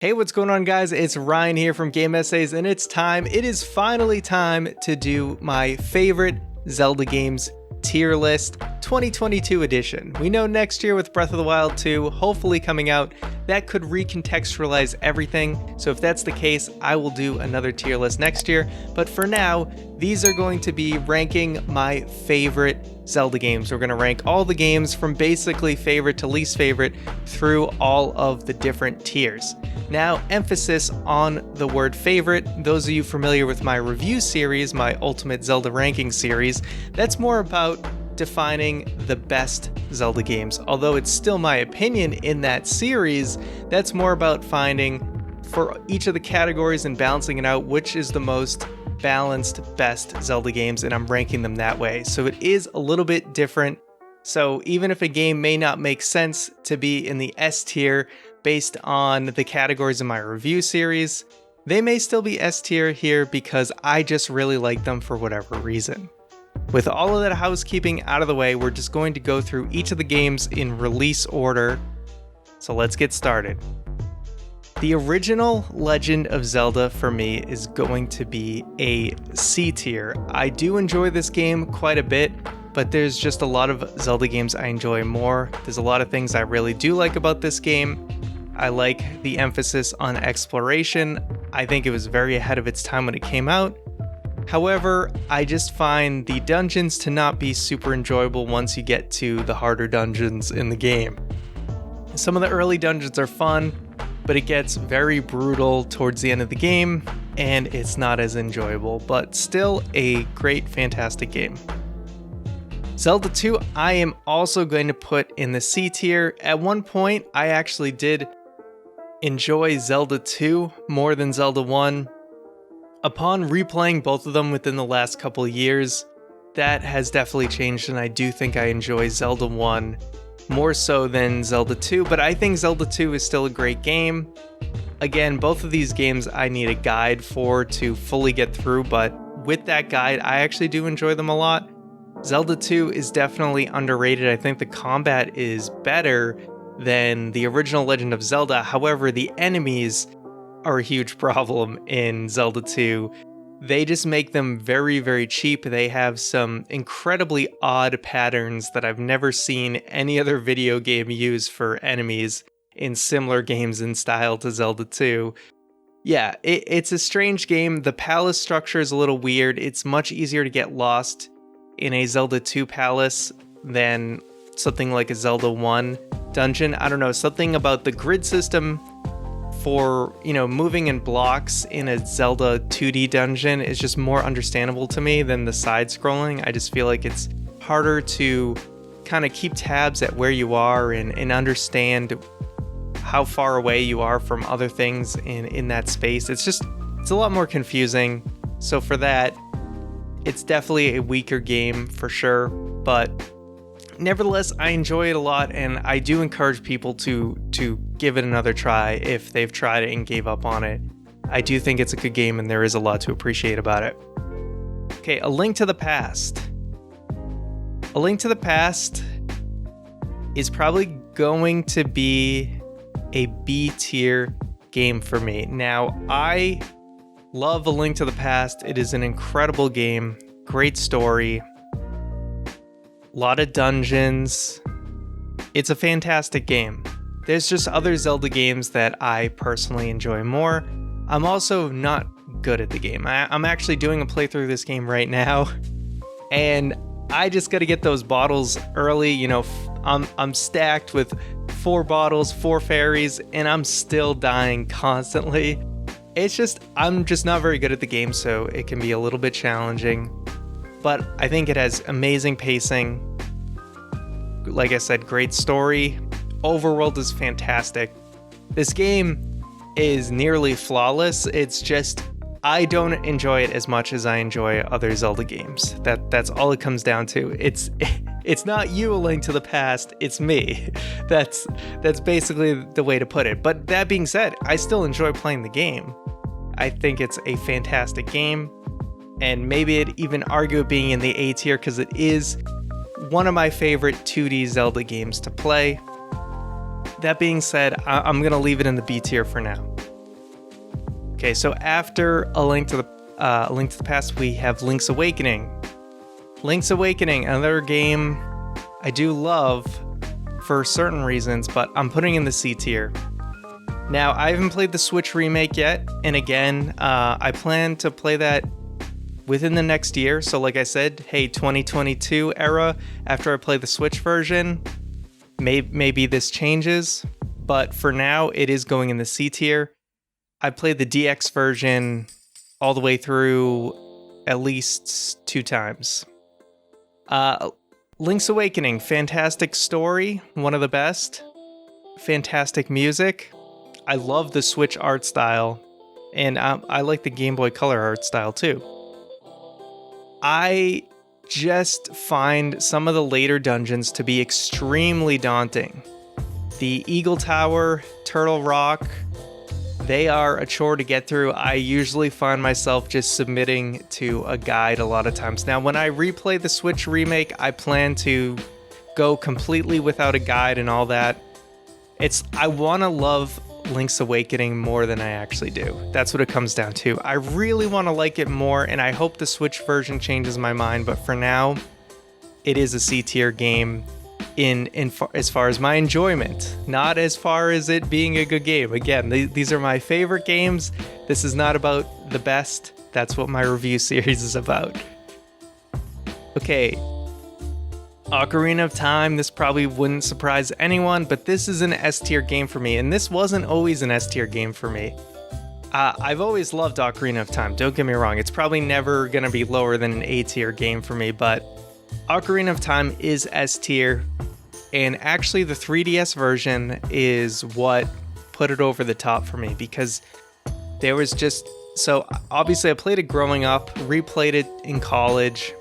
Hey, what's going on, guys? It's Ryan here from Game Essays, and it's time. It is finally time to do my favorite Zelda games tier list 2022 edition. We know next year with Breath of the Wild 2 hopefully coming out, that could recontextualize everything. So if that's the case, I will do another tier list next year. But for now, these are going to be ranking my favorite Zelda games. We're going to rank all the games from basically favorite to least favorite through all of the different tiers. Now, emphasis on the word favorite. Those of you familiar with my review series, my Ultimate Zelda Ranking series, that's more about defining the best Zelda games. Although it's still my opinion in that series, that's more about finding for each of the categories and balancing it out which is the most balanced best Zelda games, and I'm ranking them that way. So it is a little bit different. So even if a game may not make sense to be in the S tier based on the categories in my review series, they may still be S tier here because I just really like them for whatever reason. With all of that housekeeping out of the way, we're just going to go through each of the games in release order. So let's get started. The original Legend of Zelda for me is going to be a C tier. I do enjoy this game quite a bit, but there's just a lot of Zelda games I enjoy more. There's a lot of things I really do like about this game. I like the emphasis on exploration. I think it was very ahead of its time when it came out. However, I just find the dungeons to not be super enjoyable once you get to the harder dungeons in the game. Some of the early dungeons are fun, but it gets very brutal towards the end of the game, and it's not as enjoyable, but still a great, fantastic game. Zelda 2, I am also going to put in the C tier. At one point, I actually did enjoy Zelda 2 more than Zelda 1. Upon replaying both of them within the last couple of years, that has definitely changed, and I do think I enjoy Zelda 1 more so than Zelda 2, but I think Zelda 2 is still a great game. Again, both of these games I need a guide for to fully get through, but with that guide, I actually do enjoy them a lot. Zelda 2 is definitely underrated. I think the combat is better than the original Legend of Zelda. However, the enemies are a huge problem in Zelda 2. They just make them very, very cheap. They have some incredibly odd patterns that I've never seen any other video game use for enemies in similar games in style to Zelda 2. Yeah, it's a strange game. The palace structure is a little weird. It's much easier to get lost in a Zelda 2 palace than something like a Zelda 1 dungeon. I don't know, something about the grid system for, moving in blocks in a Zelda 2D dungeon is just more understandable to me than the side scrolling. I just feel like it's harder to kind of keep tabs at where you are and understand how far away you are from other things in that space. It's a lot more confusing. So for that, it's definitely a weaker game for sure, but nevertheless, I enjoy it a lot, and I do encourage people to give it another try if they've tried it and gave up on it. I do think it's a good game, and there is a lot to appreciate about it. Okay, A Link to the Past. A Link to the Past is probably going to be a B tier game for me. Now, I love A Link to the Past. It is an incredible game, great story. A lot of dungeons. It's a fantastic game. There's just other Zelda games that I personally enjoy more. I'm also not good at the game. I'm actually doing a playthrough of this game right now, and I just got to get those bottles early. I'm stacked with 4 bottles, 4 fairies, and I'm still dying constantly. I'm just not very good at the game, so it can be a little bit challenging. But I think it has amazing pacing. Like I said, great story. Overworld is fantastic. This game is nearly flawless. It's just, I don't enjoy it as much as I enjoy other Zelda games. That's all it comes down to. It's not you, A Link to the Past, it's me. That's basically the way to put it. But that being said, I still enjoy playing the game. I think it's a fantastic game. And maybe I'd even argue it being in the A tier because it is one of my favorite 2D Zelda games to play. That being said, I'm going to leave it in the B tier for now. Okay, so after A Link to the Past, we have Link's Awakening. Link's Awakening, another game I do love for certain reasons, but I'm putting in the C tier. Now, I haven't played the Switch remake yet, and again, I plan to play that within the next year. So like I said, hey, 2022 era, after I play the Switch version, maybe this changes, but for now, it is going in the C tier. I played the DX version all the way through at least 2 times. Link's Awakening, fantastic story, one of the best. Fantastic music. I love the Switch art style, and I like the Game Boy Color art style too. I just find some of the later dungeons to be extremely daunting. The Eagle Tower, Turtle Rock, they are a chore to get through. I usually find myself just submitting to a guide a lot of times. Now, when I replay the Switch remake, I plan to go completely without a guide and all that. I want to love Link's Awakening more than I actually do. That's what it comes down to. I really want to like it more, and I hope the Switch version changes my mind, but for now, it is a C tier game. As far as my enjoyment, not as far as it being a good game. Again, these are my favorite games. This is not about the best. That's what my review series is about. Okay, Ocarina of Time, this probably wouldn't surprise anyone, but this is an S tier game for me, and this wasn't always an S tier game for me. I've always loved Ocarina of Time, don't get me wrong. It's probably never going to be lower than an A tier game for me, but Ocarina of Time is S tier. And actually, the 3DS version is what put it over the top for me, because there was so obviously I played it growing up, replayed it in college,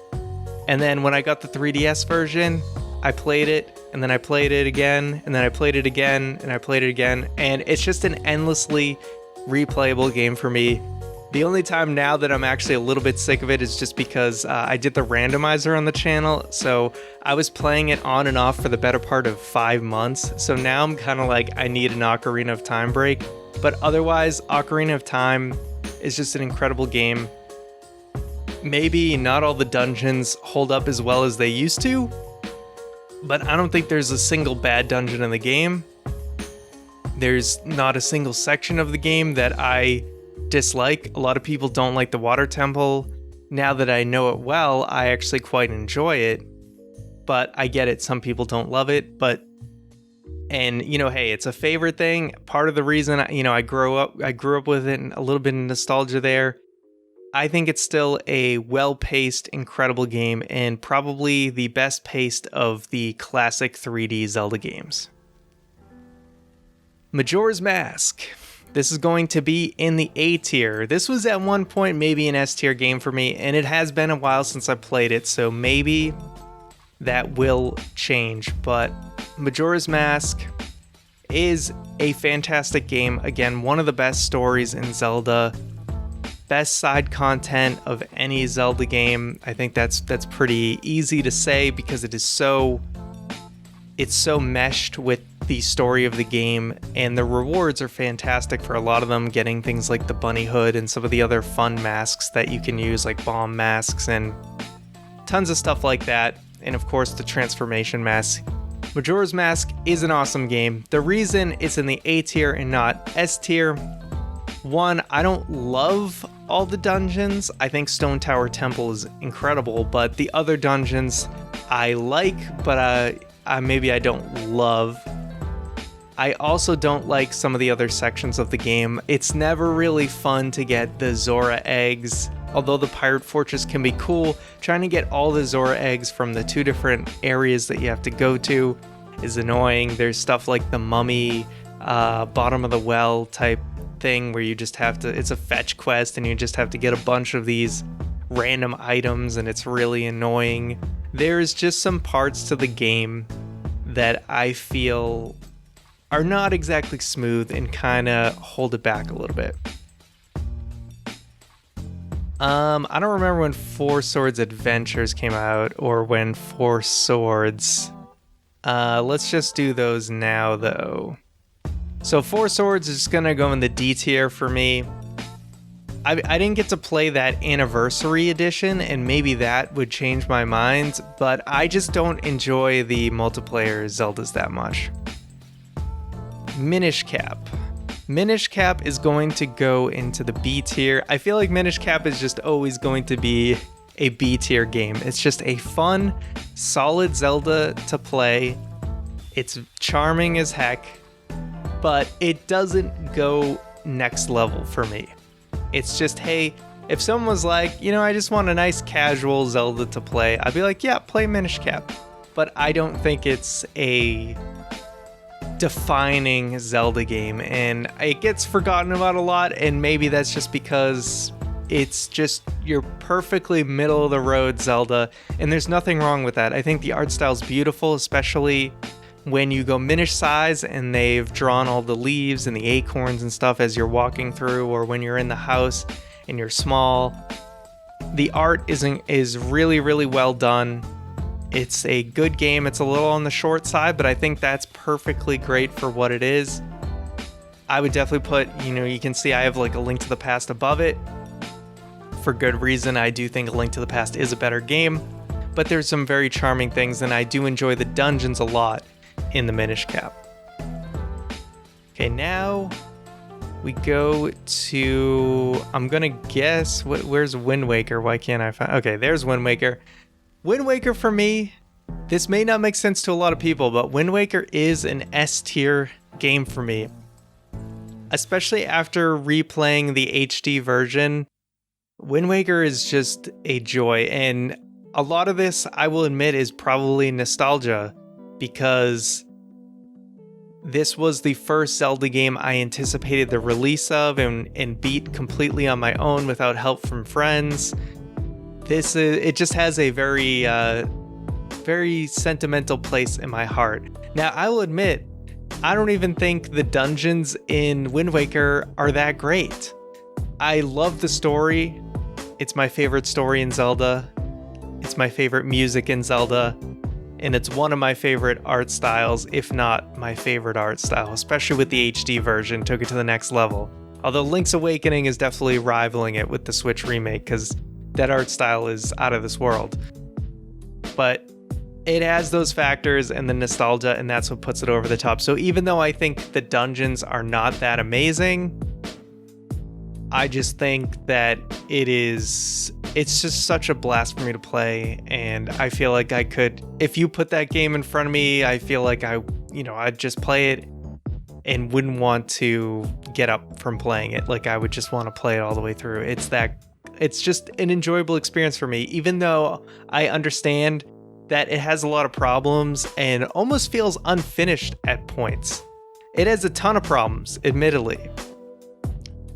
and then when I got the 3DS version, I played it, and then I played it again, and then I played it again, and I played it again, and it's just an endlessly replayable game for me. The only time now that I'm actually a little bit sick of it is just because I did the randomizer on the channel, so I was playing it on and off for the better part of 5 months, so now I'm kind of like, I need an Ocarina of Time break, but otherwise, Ocarina of Time is just an incredible game. Maybe not all the dungeons hold up as well as they used to, but I don't think there's a single bad dungeon in the game. There's not a single section of the game that I dislike. A lot of people don't like the water temple. Now that I know it well, I actually quite enjoy it, but I get it, some people don't love it, and hey, it's a favorite thing. Part of the reason I grew up with it, and a little bit of nostalgia there. I think it's still a well-paced, incredible game, and probably the best paced of the classic 3D Zelda games. Majora's Mask. This is going to be in the A tier. This was at one point maybe an S tier game for me, and it has been a while since I played it, so maybe that will change. But Majora's Mask is a fantastic game. Again, one of the best stories in Zelda. Best side content of any Zelda game. I think that's pretty easy to say because it's so meshed with the story of the game, and the rewards are fantastic for a lot of them, getting things like the bunny hood and some of the other fun masks that you can use, like bomb masks and tons of stuff like that, and of course the transformation mask. Majora's Mask is an awesome game. The reason it's in the A tier and not S tier, one, I don't love all the dungeons. I think Stone Tower Temple is incredible, but the other dungeons I like, but maybe I don't love. I also don't like some of the other sections of the game. It's never really fun to get the Zora eggs. Although the Pirate Fortress can be cool, trying to get all the Zora eggs from the 2 different areas that you have to go to is annoying. There's stuff like the mummy, bottom of the well type thing where you just have to, it's a fetch quest and you just have to get a bunch of these random items, and it's really annoying. There's just some parts to the game that I feel are not exactly smooth and kind of hold it back a little bit. I don't remember when Four Swords Adventures came out or when Four Swords. Let's just do those now, though. So Four Swords is just gonna go in the D tier for me. I didn't get to play that anniversary edition, and maybe that would change my mind, but I just don't enjoy the multiplayer Zeldas that much. Minish Cap. Minish Cap is going to go into the B tier. I feel like Minish Cap is just always going to be a B tier game. It's just a fun, solid Zelda to play. It's charming as heck, but it doesn't go next level for me. It's just, hey, if someone was like, I just want a nice casual Zelda to play, I'd be like, yeah, play Minish Cap. But I don't think it's a defining Zelda game, and it gets forgotten about a lot, and maybe that's just because it's just your perfectly middle of the road Zelda, and there's nothing wrong with that. I think the art style's beautiful, especially when you go Minish size and they've drawn all the leaves and the acorns and stuff as you're walking through, or when you're in the house and you're small. The art is really, really well done. It's a good game. It's a little on the short side, but I think that's perfectly great for what it is. I would definitely put, you can see I have like A Link to the Past above it. For good reason. I do think A Link to the Past is a better game, but there's some very charming things, and I do enjoy the dungeons a lot in the Minish Cap. Okay, now we go to, I'm gonna guess, where's Wind Waker? Why can't I find, okay, there's Wind Waker. Wind Waker for me, this may not make sense to a lot of people, but Wind Waker is an S tier game for me. Especially after replaying the HD version, Wind Waker is just a joy, and a lot of this, I will admit, is probably nostalgia, because this was the first Zelda game I anticipated the release of and beat completely on my own without help from friends. It just has a very, very sentimental place in my heart. Now, I will admit, I don't even think the dungeons in Wind Waker are that great. I love the story. It's my favorite story in Zelda. It's my favorite music in Zelda. And it's one of my favorite art styles, if not my favorite art style, especially with the HD version, took it to the next level. Although Link's Awakening is definitely rivaling it with the Switch remake, because that art style is out of this world. But it has those factors and the nostalgia, and that's what puts it over the top. So even though I think the dungeons are not that amazing, I just think that it's just such a blast for me to play, and I feel like I could, if you put that game in front of me, I feel like I'd just play it and wouldn't want to get up from playing it. Like, I would just want to play it all the way through. It's just an enjoyable experience for me, even though I understand that it has a lot of problems and almost feels unfinished at points. It has a ton of problems, admittedly,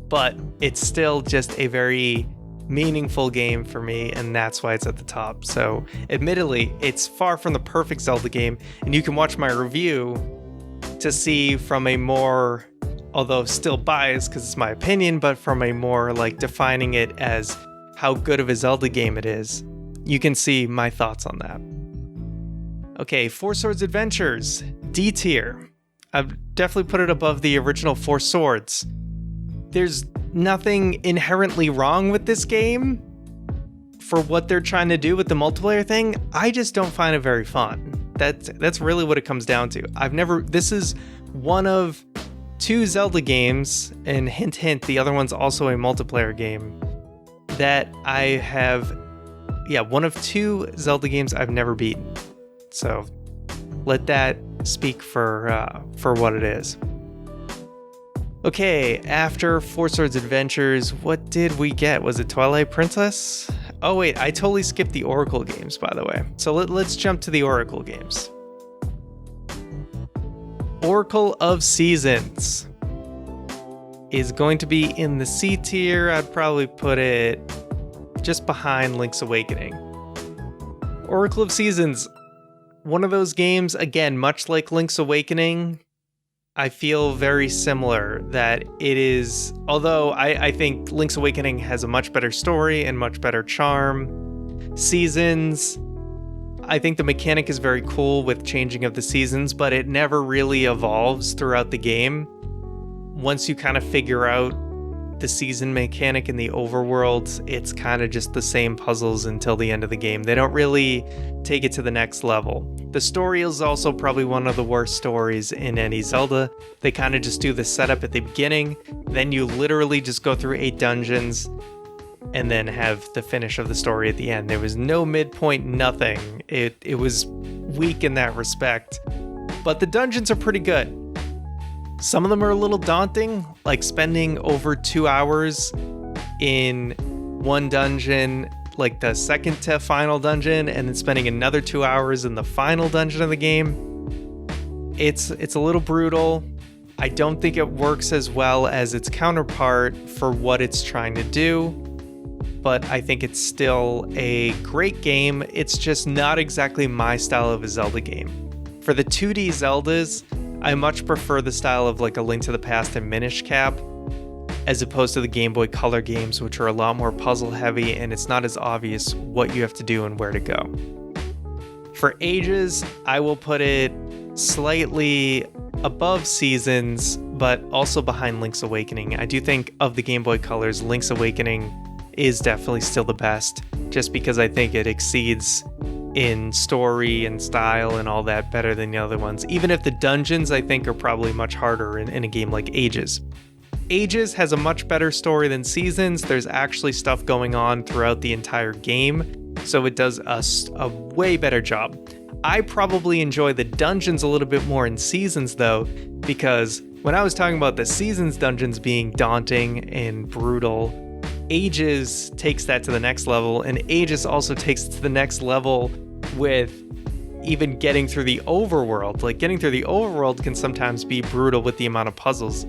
but it's still just a very meaningful game for me, and that's why it's at the top. So admittedly, it's far from the perfect Zelda game, and you can watch my review to see from a more, although still biased because it's my opinion, but from a more like defining it as how good of a Zelda game it is, you can see my thoughts on that. Okay, Four Swords Adventures, D tier. I've definitely put it above the original Four Swords. There's nothing inherently wrong with this game for what they're trying to do with the multiplayer thing. I just don't find it very fun. That's really what it comes down to. This is one of two Zelda games, and hint hint, the other one's also a multiplayer game, that I have, one of two Zelda games I've never beaten. So let that speak for what it is. Okay, after Four Swords Adventures, what did we get? Was it Twilight Princess? Oh wait, I totally skipped the Oracle games, by the way. So let's jump to the Oracle games. Oracle of Seasons is going to be in the C tier. I'd probably put it just behind Link's Awakening. Oracle of Seasons, one of those games, again, much like Link's Awakening, I feel very similar that it is, although I think Link's Awakening has a much better story and much better charm. Seasons, I think the mechanic is very cool with changing of the seasons, but it never really evolves throughout the game. Once you kind of figure out the season mechanic in the overworld, it's kind of just the same puzzles until the end of the game. They don't really take it to the next level. The story is also probably one of the worst stories in any Zelda. They kind of just do the setup at the beginning, then you literally just go through 8 dungeons, and then have the finish of the story at the end. There was no midpoint, nothing. It was weak in that respect. But the dungeons are pretty good. Some of them are a little daunting, like spending over 2 hours in one dungeon, like the second to final dungeon, and then spending another 2 hours in the final dungeon of the game. It's a little brutal. I don't think it works as well as its counterpart for what it's trying to do, but I think it's still a great game. It's just not exactly my style of a Zelda game. For the 2D Zeldas, I much prefer the style of like A Link to the Past and Minish Cap, as opposed to the Game Boy Color games, which are a lot more puzzle heavy and it's not as obvious what you have to do and where to go. For ages, I will put it slightly above Seasons, but also behind Link's Awakening. I do think of the Game Boy Colors, Link's Awakening is definitely still the best, just because I think it exceeds in story and style and all that better than the other ones, even if the dungeons I think are probably much harder in a game like Ages. Ages has a much better story than Seasons. There's actually stuff going on throughout the entire game, so it does a way better job. I probably enjoy the dungeons a little bit more in Seasons though, because when I was talking about the Seasons dungeons being daunting and brutal, Ages takes that to the next level, and Ages also takes it to the next level with even getting through the overworld. Like, getting through the overworld can sometimes be brutal with the amount of puzzles.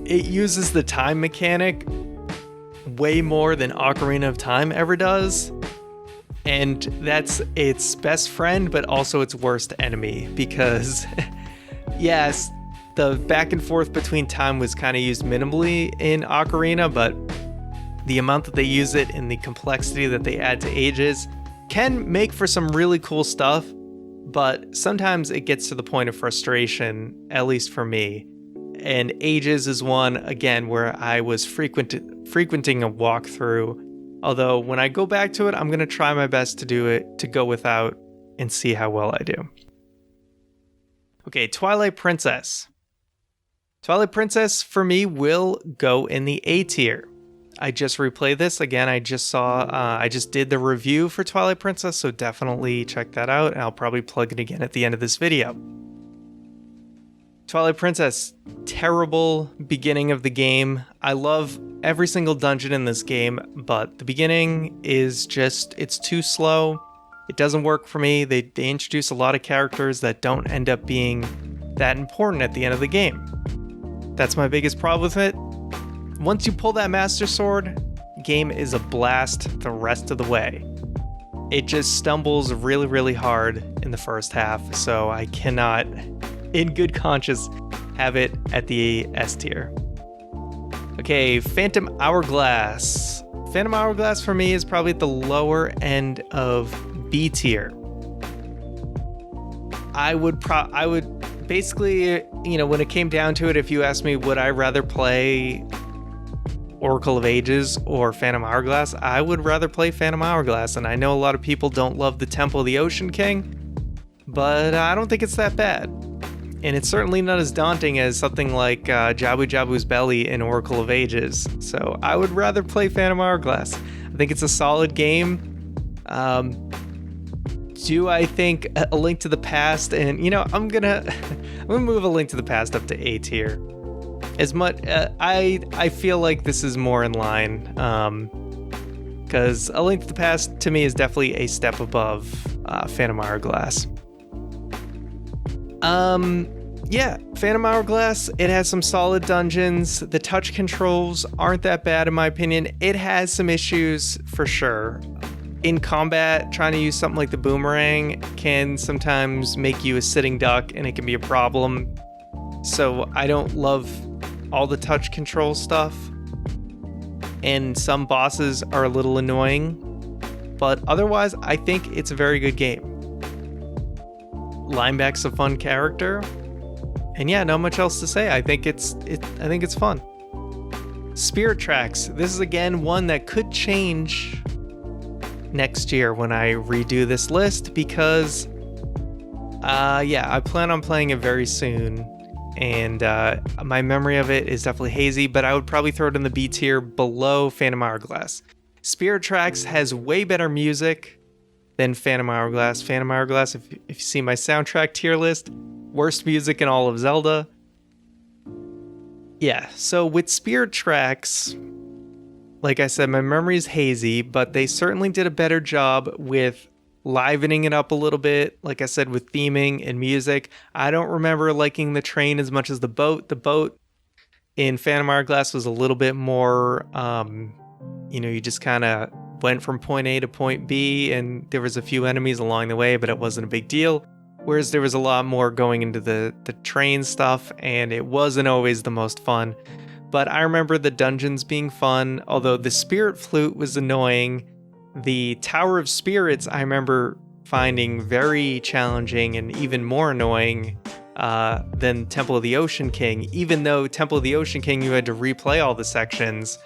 It uses the time mechanic way more than Ocarina of Time ever does, and that's its best friend, but also its worst enemy, because yes, the back and forth between time was kind of used minimally in Ocarina, but the amount that they use it and the complexity that they add to Ages can make for some really cool stuff, but sometimes it gets to the point of frustration, at least for me. And Ages is one, again, where I was frequenting a walkthrough, although when I go back to it, I'm going to try my best to do it, to go without, and see how well I do. Okay, Twilight Princess. Twilight Princess, for me, will go in the A tier. I just replayed this again. I just did the review for Twilight Princess, so definitely check that out, and I'll probably plug it again at the end of this video. Twilight Princess, terrible beginning of the game. I love every single dungeon in this game, but the beginning is just, it's too slow. It doesn't work for me. They introduce a lot of characters that don't end up being that important at the end of the game. That's my biggest problem with it. Once you pull that Master Sword, game is a blast the rest of the way. It just stumbles really, really hard in the first half, so I cannot, in good conscience, have it at the S tier. Okay, Phantom Hourglass. Phantom Hourglass for me is probably at the lower end of B tier. I would basically, when it came down to it, if you asked me would I rather play Oracle of Ages or Phantom Hourglass, I would rather play Phantom Hourglass, and I know a lot of people don't love the Temple of the Ocean King, but I don't think it's that bad. And it's certainly not as daunting as something like Jabu Jabu's Belly in Oracle of Ages, so I would rather play Phantom Hourglass. I think it's a solid game. Do I think A Link to the Past, and I'm gonna move A Link to the Past up to A tier. As much, I feel like this is more in line, because A Link to the Past to me is definitely a step above Phantom Hourglass. Yeah, Phantom Hourglass, it has some solid dungeons. The touch controls aren't that bad in my opinion. It has some issues for sure. In combat, trying to use something like the boomerang can sometimes make you a sitting duck, and it can be a problem. So I don't love all the touch control stuff, and some bosses are a little annoying, but otherwise I think it's a very good game. Lineback's a fun character, and yeah, not much else to say. I think it's fun. Spirit Tracks. This is again one that could change next year when I redo this list because, I plan on playing it very soon. And my memory of it is definitely hazy, but I would probably throw it in the B tier below Phantom Hourglass. Spirit Tracks has way better music than Phantom Hourglass. Phantom Hourglass, if you see my soundtrack tier list, worst music in all of Zelda. Yeah, so with Spirit Tracks, like I said, my memory is hazy, but they certainly did a better job with livening it up a little bit, like I said, with theming and music. I don't remember liking the train as much as the boat. The boat in Phantom Hourglass was a little bit more, you just kind of went from point A to point B, and there was a few enemies along the way, but it wasn't a big deal. Whereas there was a lot more going into the train stuff, and it wasn't always the most fun. But I remember the dungeons being fun, although the Spirit Flute was annoying. The Tower of Spirits I remember finding very challenging and even more annoying than Temple of the Ocean King. Even though Temple of the Ocean King, you had to replay all the sections.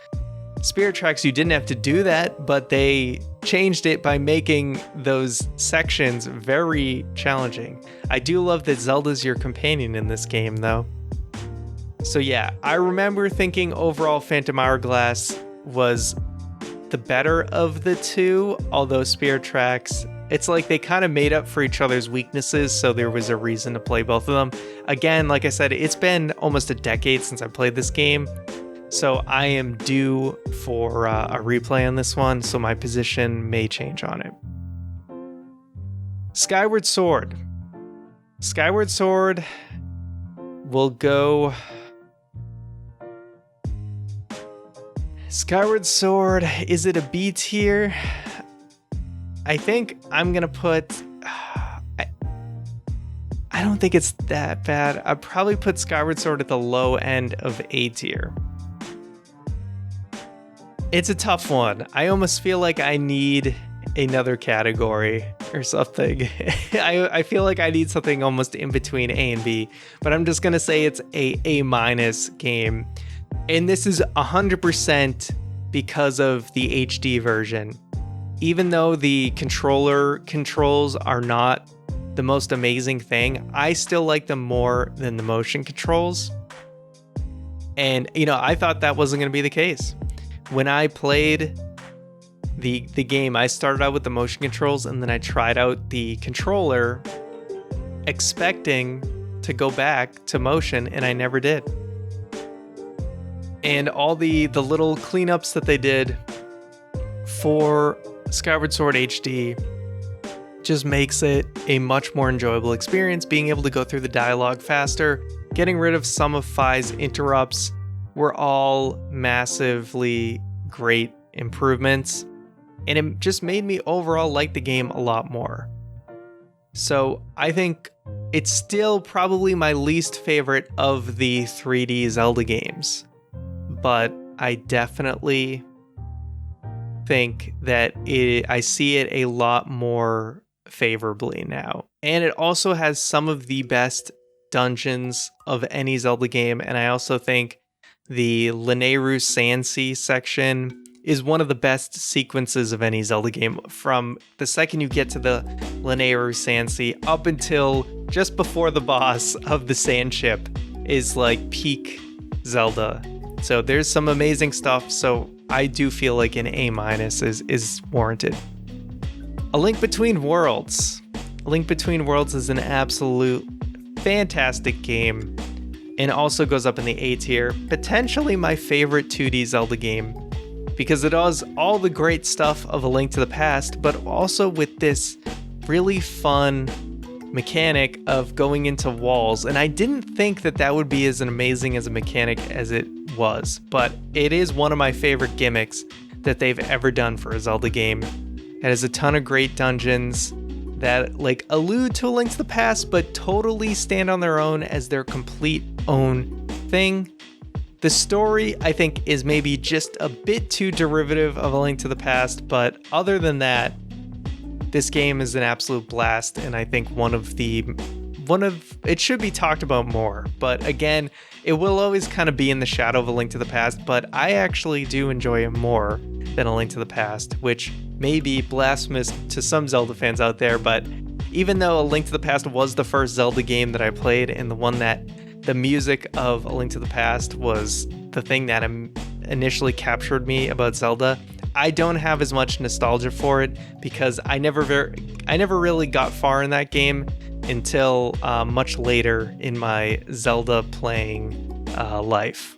Spirit Tracks, you didn't have to do that, but they changed it by making those sections very challenging. I do love that Zelda's your companion in this game, though. So yeah, I remember thinking overall Phantom Hourglass was the better of the two, although Spirit Tracks, it's like they kind of made up for each other's weaknesses, so there was a reason to play both of them. Again, like I said, it's been almost a decade since I played this game, so I am due for a replay on this one, so my position may change on it. Skyward Sword. Skyward Sword will go... Skyward Sword, is it a B tier? I think I'm gonna put... I don't think it's that bad. I'd probably put Skyward Sword at the low end of A tier. It's a tough one. I almost feel like I need another category or something. I feel like I need something almost in between A and B, but I'm just gonna say it's a A- game. And this is 100% because of the HD version. Even though the controller controls are not the most amazing thing, I still like them more than the motion controls. And, I thought that wasn't going to be the case. When I played the game, I started out with the motion controls and then I tried out the controller expecting to go back to motion, and I never did. And all the little cleanups that they did for Skyward Sword HD just makes it a much more enjoyable experience. Being able to go through the dialogue faster, getting rid of some of Fi's interrupts were all massively great improvements. And it just made me overall like the game a lot more. So I think it's still probably my least favorite of the 3D Zelda games. But I definitely think that I see it a lot more favorably now. And it also has some of the best dungeons of any Zelda game. And I also think the Lanayru Sansi section is one of the best sequences of any Zelda game. From the second you get to the Lanayru Sansi up until just before the boss of the sand ship is like peak Zelda. So there's some amazing stuff. So I do feel like an A- is warranted. A Link Between Worlds. A Link Between Worlds is an absolute fantastic game and also goes up in the A tier. Potentially my favorite 2D Zelda game because it does all the great stuff of A Link to the Past, but also with this really fun mechanic of going into walls. And I didn't think that would be as amazing as a mechanic as it was, but it is one of my favorite gimmicks that they've ever done for a Zelda game. It has a ton of great dungeons that like allude to A Link to the Past, but totally stand on their own as their complete own thing. The story, I think, is maybe just a bit too derivative of A Link to the Past, but other than that, this game is an absolute blast, and I think one of the it should be talked about more, but again, it will always kind of be in the shadow of A Link to the Past, but I actually do enjoy it more than A Link to the Past, which may be blasphemous to some Zelda fans out there, but even though A Link to the Past was the first Zelda game that I played and the one that the music of A Link to the Past was the thing that initially captured me about Zelda, I don't have as much nostalgia for it because I never really got far in that game until much later in my Zelda playing life.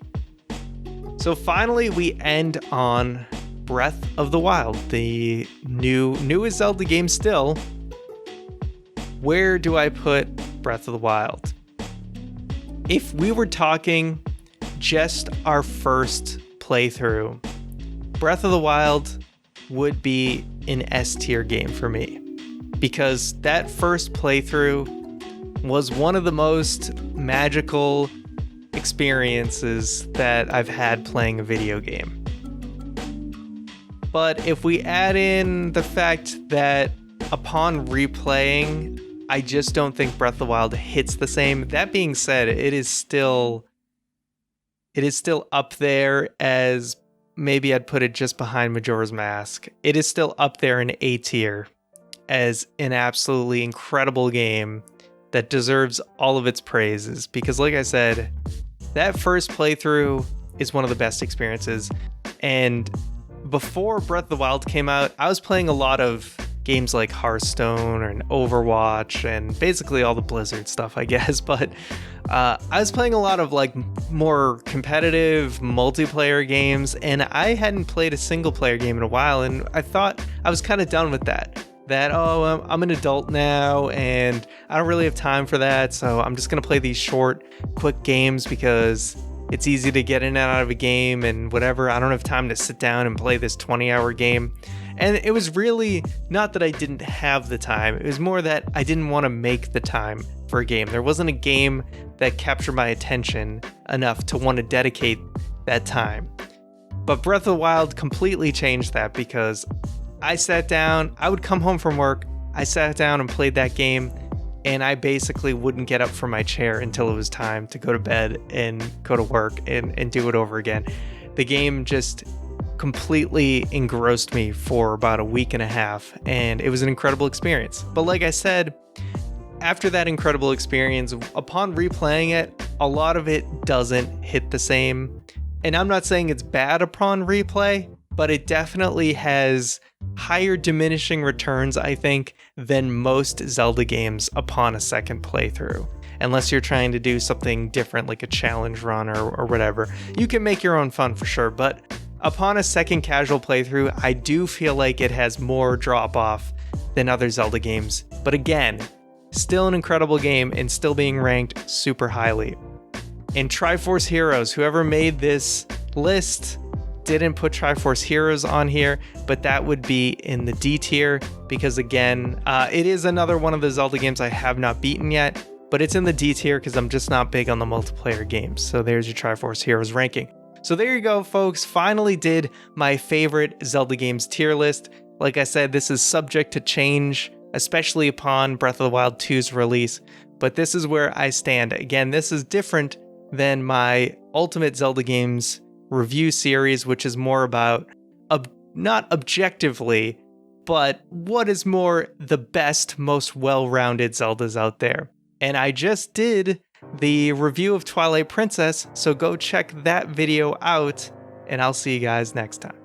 So finally, we end on Breath of the Wild, the newest Zelda game still. Where do I put Breath of the Wild? If we were talking just our first playthrough, Breath of the Wild would be an S tier game for me, because that first playthrough was one of the most magical experiences that I've had playing a video game. But if we add in the fact that upon replaying, I just don't think Breath of the Wild hits the same. That being said, it is still up there as, maybe I'd put it just behind Majora's Mask. It is still up there in A tier as an absolutely incredible game that deserves all of its praises, because like I said, that first playthrough is one of the best experiences. And before Breath of the Wild came out, I was playing a lot of games like Hearthstone and Overwatch and basically all the Blizzard stuff, I guess. But I was playing a lot of like more competitive multiplayer games, and I hadn't played a single player game in a while, and I thought I was kind of done with that. I'm an adult now and I don't really have time for that, so I'm just gonna play these short, quick games because it's easy to get in and out of a game and whatever. I don't have time to sit down and play this 20-hour game. And it was really not that I didn't have the time, it was more that I didn't want to make the time for a game. There wasn't a game that captured my attention enough to want to dedicate that time. But Breath of the Wild completely changed that, because I sat down, I would come home from work, I sat down and played that game, and I basically wouldn't get up from my chair until it was time to go to bed and go to work and do it over again. The game just completely engrossed me for about a week and a half, and it was an incredible experience. But like I said, after that incredible experience, upon replaying it, a lot of it doesn't hit the same. And I'm not saying it's bad upon replay, but it definitely has higher diminishing returns, I think, than most Zelda games upon a second playthrough. Unless you're trying to do something different, like a challenge run or whatever. You can make your own fun for sure, but upon a second casual playthrough, I do feel like it has more drop-off than other Zelda games. But again, still an incredible game and still being ranked super highly. And Triforce Heroes, whoever made this list didn't put Triforce Heroes on here, but that would be in the D tier, because again, it is another one of the Zelda games I have not beaten yet, but it's in the D tier because I'm just not big on the multiplayer games. So there's your Triforce Heroes ranking. So there you go, folks. Finally did my favorite Zelda games tier list. Like I said, this is subject to change, especially upon Breath of the Wild 2's release, but this is where I stand. Again, this is different than my Ultimate Zelda Games review series, which is more about, not objectively, but what is more the best, most well-rounded Zeldas out there. And I just did the review of Twilight Princess, so go check that video out, and I'll see you guys next time.